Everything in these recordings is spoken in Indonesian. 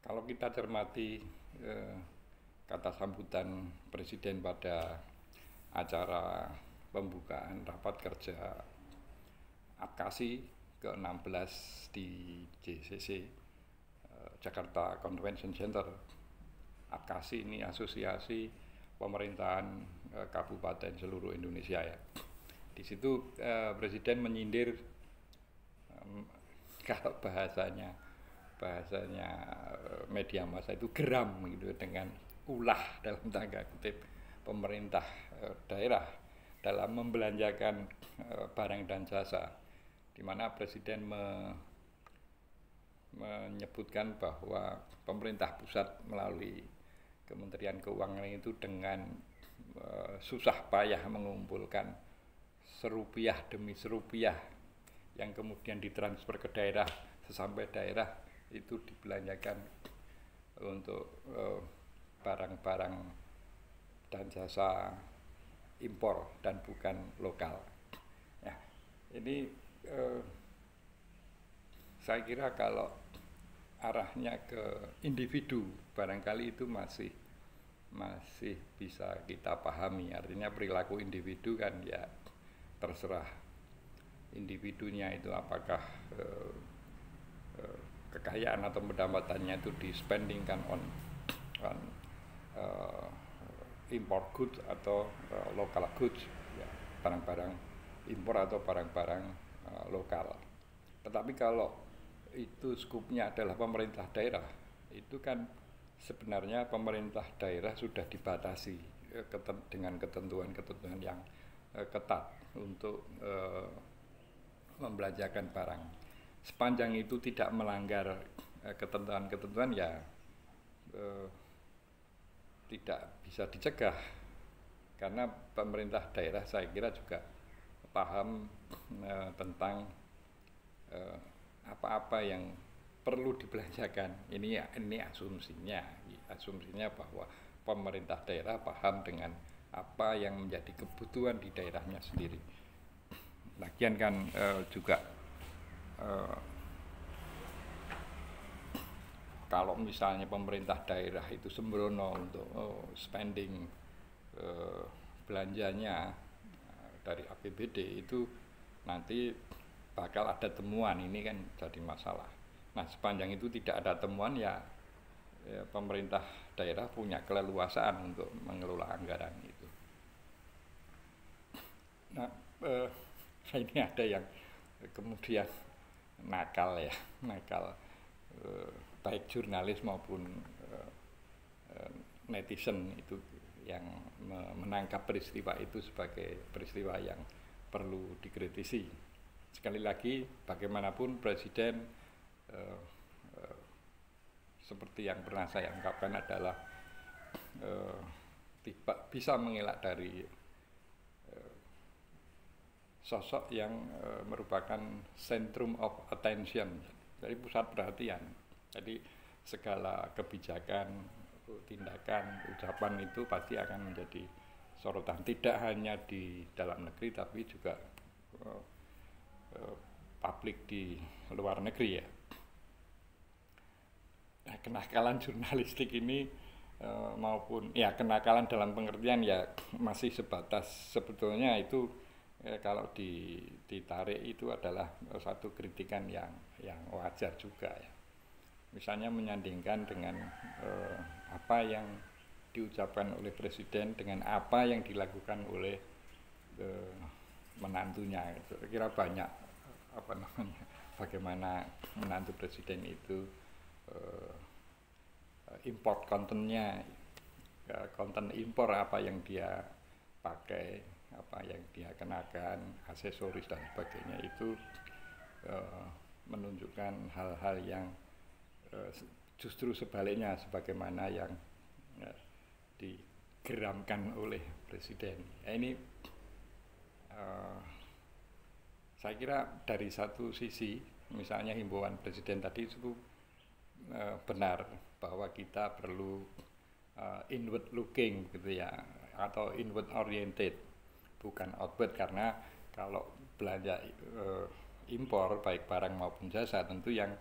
Kalau kita cermati eh, kata sambutan Presiden pada acara pembukaan rapat kerja APKASI ke-16 di JCC, Jakarta Convention Center. APKASI ini asosiasi pemerintahan kabupaten seluruh Indonesia ya. Di situ Presiden menyindir kalau bahasanya media massa itu geram gitu dengan ulah dalam tanda kutip pemerintah daerah dalam membelanjakan barang dan jasa, di mana Presiden menyebutkan bahwa pemerintah pusat melalui Kementerian Keuangan itu dengan susah payah mengumpulkan serupiah demi serupiah yang kemudian ditransfer ke daerah, sesampai daerah itu dibelanjakan untuk barang-barang dan jasa impor dan bukan lokal. Ya, ini saya kira kalau arahnya ke individu barangkali itu masih bisa kita pahami. Artinya perilaku individu kan ya terserah individunya itu apakah kekayaan atau pendapatannya itu dispendingkan on import goods atau local goods, ya, barang-barang impor atau barang-barang lokal. Tetapi kalau itu skupnya adalah pemerintah daerah, itu kan sebenarnya pemerintah daerah sudah dibatasi dengan ketentuan-ketentuan yang ketat untuk membelanjakan barang. Sepanjang itu tidak melanggar ketentuan-ketentuan ya tidak bisa dicegah, karena pemerintah daerah saya kira juga paham tentang apa-apa yang perlu dibelanjakan. Ini asumsinya bahwa pemerintah daerah paham dengan apa yang menjadi kebutuhan di daerahnya sendiri. Lagian kan juga kalau misalnya pemerintah daerah itu sembrono untuk spending belanjanya dari APBD, itu nanti bakal ada temuan, ini kan jadi masalah. Nah, sepanjang itu tidak ada temuan ya pemerintah daerah punya keleluasaan untuk mengelola anggaran itu. Nah, ini ada yang kemudian nakal, baik jurnalis maupun netizen itu yang menangkap peristiwa itu sebagai peristiwa yang perlu dikritisi. Sekali lagi, bagaimanapun Presiden seperti yang pernah saya ungkapkan adalah tidak bisa mengelak dari sosok yang merupakan centrum of attention, dari pusat perhatian. Jadi segala kebijakan, tindakan, ucapan itu pasti akan menjadi sorotan, tidak hanya di dalam negeri tapi juga publik di luar negeri ya. Nah, kenakalan jurnalistik ini maupun ya kenakalan dalam pengertian ya masih sebatas sebetulnya itu kalau ditarik itu adalah satu kritikan yang wajar juga ya. Misalnya menyandingkan dengan apa yang diucapkan oleh Presiden dengan apa yang dilakukan oleh menantunya. Saya kira banyak bagaimana menantu Presiden itu import kontennya, konten impor apa yang dia pakai, apa yang dia kenakan, aksesoris dan sebagainya, itu menunjukkan hal-hal yang justru sebaliknya sebagaimana yang digeramkan oleh Presiden. Ini saya kira dari satu sisi misalnya himbauan Presiden tadi itu benar bahwa kita perlu inward looking gitu ya, atau inward oriented bukan outward, karena kalau belanja impor baik barang maupun jasa tentu yang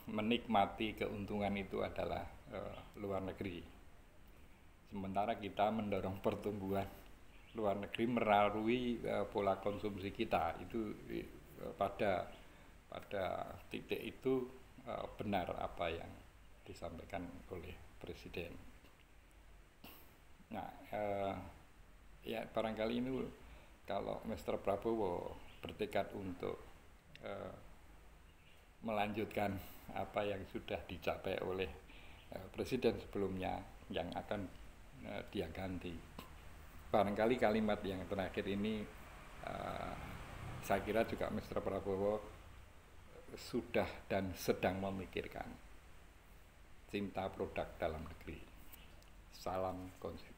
menikmati keuntungan itu adalah luar negeri. Sementara kita mendorong pertumbuhan luar negeri melalui pola konsumsi kita. Itu pada titik itu benar apa yang disampaikan oleh Presiden. Nah, ya barangkali ini kalau Mr. Prabowo bertekad untuk melanjutkan apa yang sudah dicapai oleh Presiden sebelumnya yang akan dia ganti. Barangkali kalimat yang terakhir ini saya kira juga Mr. Prabowo sudah dan sedang memikirkan cinta produk dalam negeri. Salam konsumen.